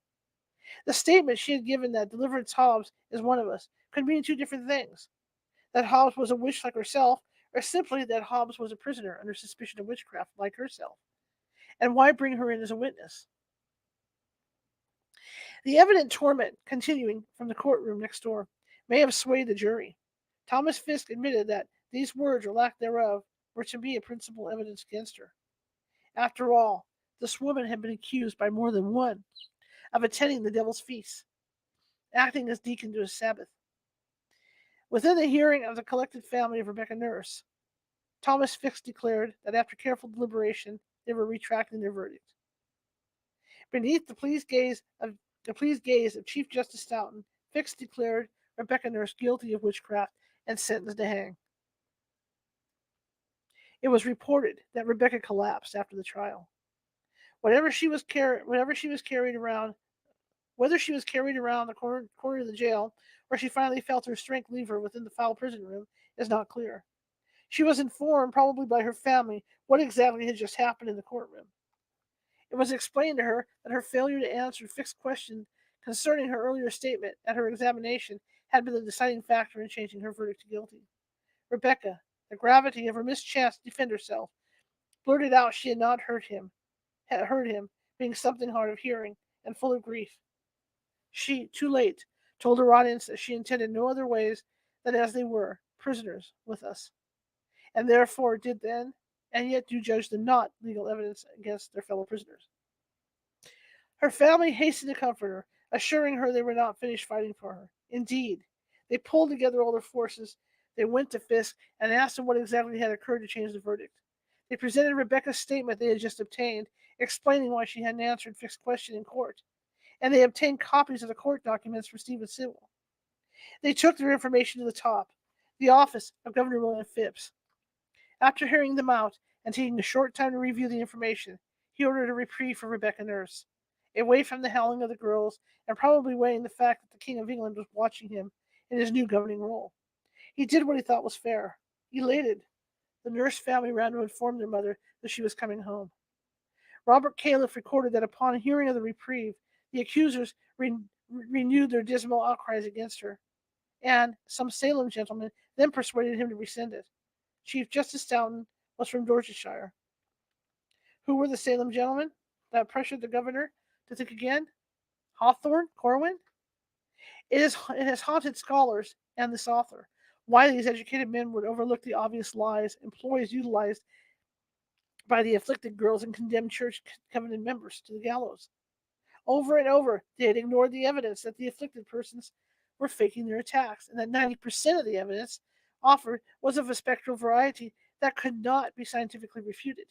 The statement she had given that Deliverance Hobbs is one of us could mean two different things. That Hobbs was a witch like herself, or simply that Hobbs was a prisoner under suspicion of witchcraft like herself. And why bring her in as a witness? The evident torment continuing from the courtroom next door may have swayed the jury. Thomas Fisk admitted that these words, or lack thereof, were to be a principal evidence against her. After all, this woman had been accused by more than one of attending the devil's feast, acting as deacon to his Sabbath. Within the hearing of the collected family of Rebecca Nurse, Thomas Fisk declared that after careful deliberation, they were retracting their verdict. Beneath the pleased gaze of Chief Justice Stoughton, Fisk declared Rebecca Nurse guilty of witchcraft and sentenced to hang. It was reported that Rebecca collapsed after the trial. Whether she was carried around the corridor of the jail, or she finally felt her strength leave her within the foul prison room, is not clear. She was informed, probably by her family, what exactly had just happened in the courtroom. It was explained to her that her failure to answer Fisk's question concerning her earlier statement at her examination had been the deciding factor in changing her verdict to guilty. Rebecca, the gravity of her mischance to defend herself, blurted out she had not had heard him, being something hard of hearing and full of grief. She, too late, told her audience that she intended no other ways than as they were, prisoners with us, and therefore did then, and yet do judge them not legal evidence against their fellow prisoners. Her family hastened to comfort her, assuring her they were not finished fighting for her. Indeed, they pulled together all their forces. They went to Fisk and asked him what exactly had occurred to change the verdict. They presented Rebecca's statement they had just obtained, explaining why she hadn't answered Fisk's question in court, and they obtained copies of the court documents from Stephen Sewell. They took their information to the top, the office of Governor William Phipps. After hearing them out and taking a short time to review the information, he ordered a reprieve for Rebecca Nurse, away from the howling of the girls, and probably weighing the fact that the King of England was watching him in his new governing role. He did what he thought was fair. Elated, the Nurse family ran to inform their mother that she was coming home. Robert Califf recorded that upon hearing of the reprieve, the accusers renewed their dismal outcries against her, and some Salem gentlemen then persuaded him to rescind it. Chief Justice Stoughton was from Dorsetshire. Who were the Salem gentlemen that pressured the governor to think again? Hawthorne? Corwin? It has haunted scholars and this author why these educated men would overlook the obvious lies and ploys utilized by the afflicted girls and condemned church covenant members to the gallows. Over and over, they had ignored the evidence that the afflicted persons were faking their attacks, and that 90% of the evidence offered was of a spectral variety that could not be scientifically refuted.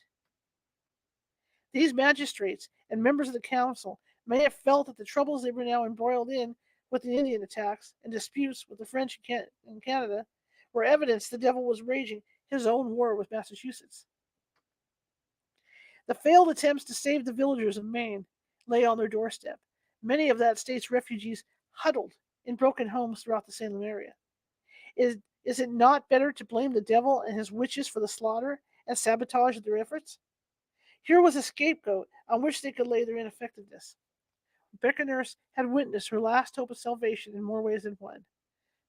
These magistrates and members of the council may have felt that the troubles they were now embroiled in with the Indian attacks and disputes with the French in Canada were evidence the devil was raging his own war with Massachusetts. The failed attempts to save the villagers of Maine lay on their doorstep, many of that state's refugees huddled in broken homes throughout the Salem area. Is it not better to blame the devil and his witches for the slaughter and sabotage of their efforts? Here was a scapegoat on which they could lay their ineffectiveness. Rebecca Nurse had witnessed her last hope of salvation in more ways than one.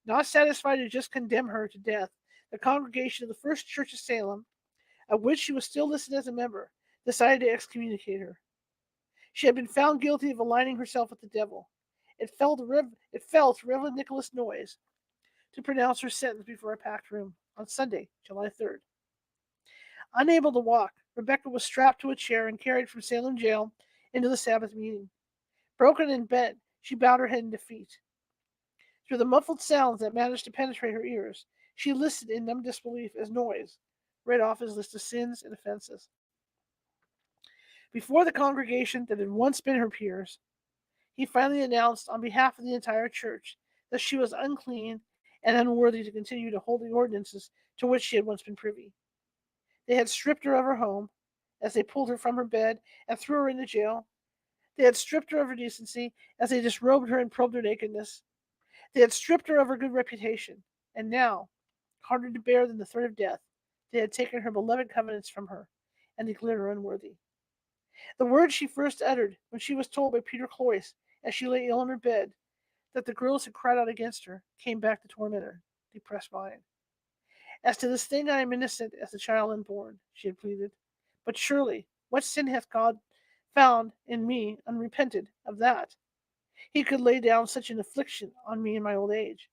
Not satisfied to just condemn her to death, the congregation of the First Church of Salem, of which she was still listed as a member, decided to excommunicate her. She had been found guilty of aligning herself with the devil. It fell to Reverend Nicholas Noyes to pronounce her sentence before a packed room on Sunday, July 3rd. Unable to walk, Rebecca was strapped to a chair and carried from Salem jail into the Sabbath meeting. Broken in bed, she bowed her head in defeat. Through the muffled sounds that managed to penetrate her ears, she listened in numb disbelief as Noyes read off his list of sins and offenses. Before the congregation that had once been her peers, he finally announced on behalf of the entire church that she was unclean and unworthy to continue to hold the ordinances to which she had once been privy. They had stripped her of her home as they pulled her from her bed and threw her into jail. They had stripped her of her decency as they disrobed her and probed her nakedness. They had stripped her of her good reputation, and now, harder to bear than the threat of death, they had taken her beloved covenants from her and declared her unworthy. The words she first uttered when she was told by Peter Cloyce, as she lay ill in her bed, that the girls had cried out against her, came back to torment her depressed mind. As to this thing I am innocent as the child unborn, she had pleaded. But surely, what sin hath God found in me unrepented of that? He could lay down such an affliction on me in my old age.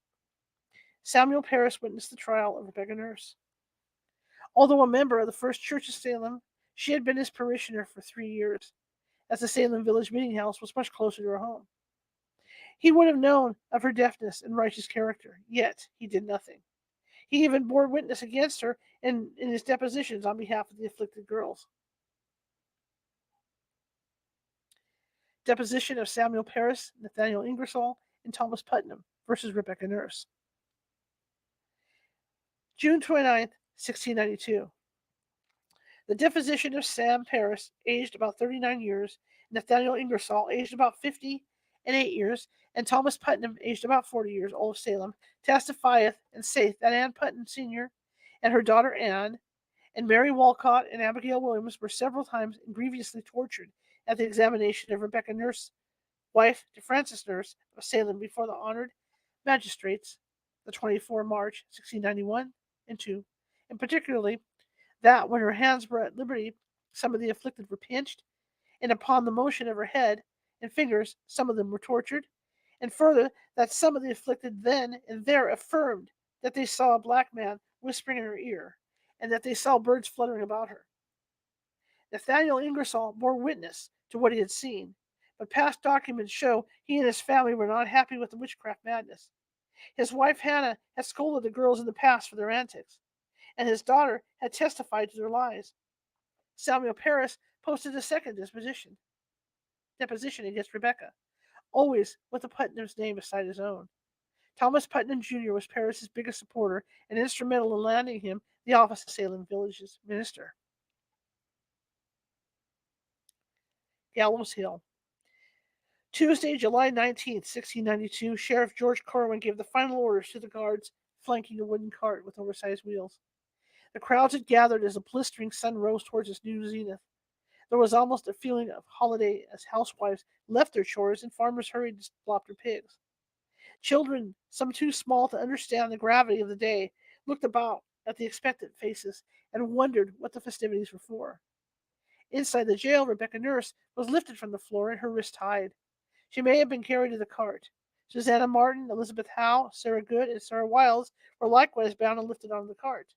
Samuel Parris witnessed the trial of Rebecca Nurse. Although a member of the First Church of Salem, she had been his parishioner for 3 years, as the Salem Village Meeting House was much closer to her home. He would have known of her deafness and righteous character, yet he did nothing. He even bore witness against her in his depositions on behalf of the afflicted girls. Deposition of Samuel Parris, Nathaniel Ingersoll, and Thomas Putnam versus Rebecca Nurse. June 29th, 1692. The deposition of Sam Parris, aged about 39 years, Nathaniel Ingersoll, aged about 50 and 8 years, and Thomas Putnam, aged about 40 years, old of Salem, testifieth and saith that Ann Putnam Sr. and her daughter Anne, and Mary Walcott and Abigail Williams were several times and grievously tortured at the examination of Rebecca Nurse, wife to Francis Nurse of Salem, before the honored magistrates, the 24 March, 1691 and 2, and particularly that when her hands were at liberty, some of the afflicted were pinched, and upon the motion of her head and fingers, some of them were tortured, and further, that some of the afflicted then and there affirmed that they saw a black man whispering in her ear, and that they saw birds fluttering about her. Nathaniel Ingersoll bore witness to what he had seen, but past documents show he and his family were not happy with the witchcraft madness. His wife Hannah had scolded the girls in the past for their antics, and his daughter had testified to their lies. Samuel Parris posted a second deposition against Rebecca, always with the Putnam's name beside his own. Thomas Putnam Jr. was Parris's biggest supporter and instrumental in landing him the office of Salem Village's minister. Gallows Hill. Tuesday, July 19th, 1692, Sheriff George Corwin gave the final orders to the guards flanking a wooden cart with oversized wheels. The crowds had gathered as the blistering sun rose towards its new zenith. There was almost a feeling of holiday as housewives left their chores and farmers hurried to slop their pigs. Children, some too small to understand the gravity of the day, looked about at the expectant faces and wondered what the festivities were for. Inside the jail, Rebecca Nurse was lifted from the floor and her wrist tied. She may have been carried to the cart. Susanna Martin, Elizabeth Howe, Sarah Good, and Sarah Wiles were likewise bound and lifted onto the cart.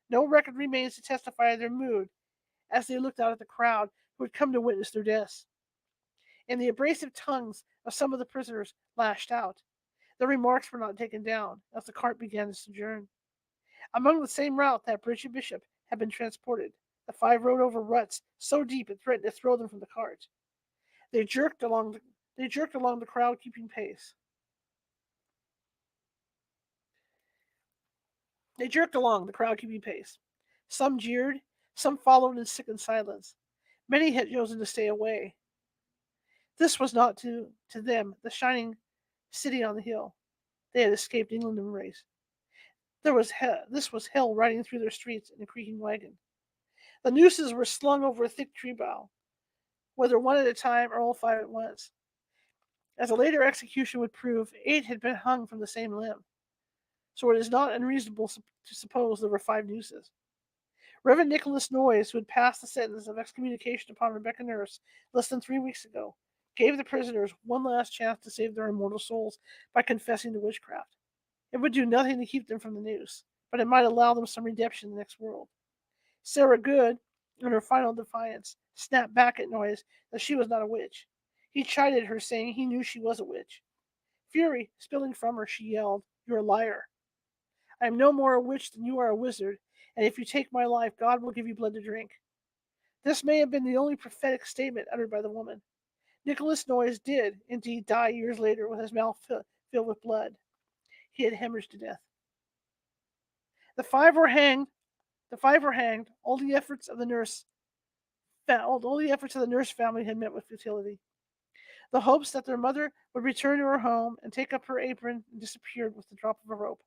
No record remains to testify of their mood as they looked out at the crowd who had come to witness their deaths. and the abrasive tongues of some of the prisoners lashed out. Their remarks were not taken down as the cart began to sojourn. Among the same route that Bridget Bishop had been transported, the five rode over ruts so deep it threatened to throw them from the cart. They jerked along the crowd, keeping pace. They jerked along, the crowd keeping pace. Some jeered, some followed in sickened silence. Many had chosen to stay away. This was not to them the shining city on the hill. They had escaped England and race. This was hell riding through their streets in a creaking wagon. The nooses were slung over a thick tree bough, whether one at a time or all five at once. As a later execution would prove, 8 had been hung from the same limb, so it is not unreasonable to suppose there were 5 nooses. Reverend Nicholas Noyes, who had passed the sentence of excommunication upon Rebecca Nurse less than 3 weeks ago, gave the prisoners one last chance to save their immortal souls by confessing to witchcraft. It would do nothing to keep them from the noose, but it might allow them some redemption in the next world. Sarah Good, in her final defiance, snapped back at Noyes that she was not a witch. He chided her, saying he knew she was a witch. Fury spilling from her, she yelled, "You're a liar. I am no more a witch than you are a wizard, and if you take my life, God will give you blood to drink." This may have been the only prophetic statement uttered by the woman. Nicholas Noyes did, indeed, die years later with his mouth filled with blood. He had hemorrhaged to death. The five were hanged. The five were hanged. All the efforts of the nurse family had met with futility. The hopes that their mother would return to her home and take up her apron disappeared with the drop of a rope.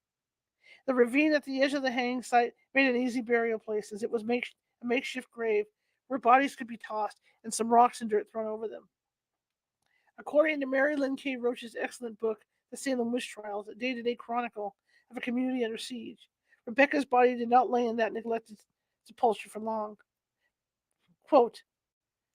The ravine at the edge of the hanging site made an easy burial place, as it was a makeshift grave where bodies could be tossed and some rocks and dirt thrown over them. According to Mary Lynn K. Roach's excellent book, The Salem Witch Trials, a day-to-day chronicle of a community under siege, Rebecca's body did not lay in that neglected sepulchre for long. Quote,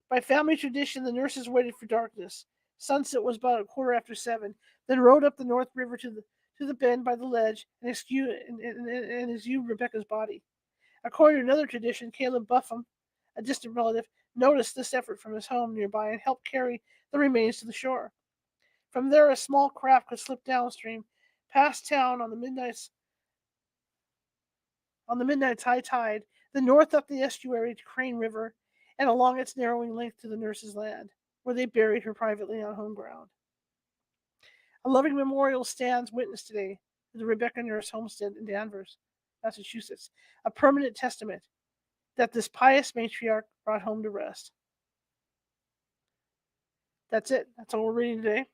by family tradition, the nurses waited for darkness. Sunset was about a quarter after 7, then rode up the North River to the bend by the ledge and exhumed Rebecca's body. According to another tradition, Caleb Buffum, a distant relative, noticed this effort from his home nearby and helped carry the remains to the shore. From there, a small craft could slip downstream, past town on the midnight's high tide, then north up the estuary to Crane River, and along its narrowing length to the nurse's land, where they buried her privately on home ground. A loving memorial stands witness today to the Rebecca Nurse homestead in Danvers, Massachusetts, a permanent testament that this pious matriarch brought home to rest. That's it. That's all we're reading today.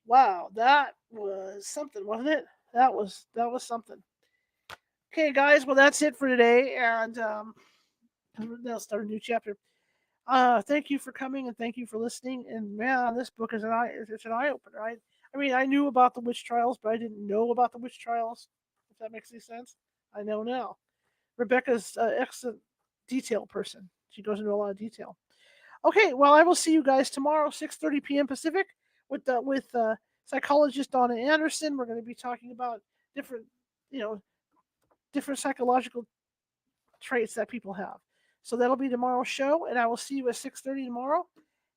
Wow, that was something, wasn't it? That was something. Okay, guys. Well, that's it for today, and they'll start a new chapter. Thank you for coming and thank you for listening. And man, this book is it's an eye opener. I mean, I knew about the witch trials, but I didn't know about the witch trials. If that makes any sense, I know now. Rebecca's an excellent detail person. She goes into a lot of detail. Okay, well, I will see you guys tomorrow, 6:30 p.m. Pacific, with psychologist Donna Anderson. We're going to be talking about different, different psychological traits that people have. So that'll be tomorrow's show, and I will see you at 6:30 tomorrow.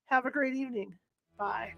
Have a great evening. Bye.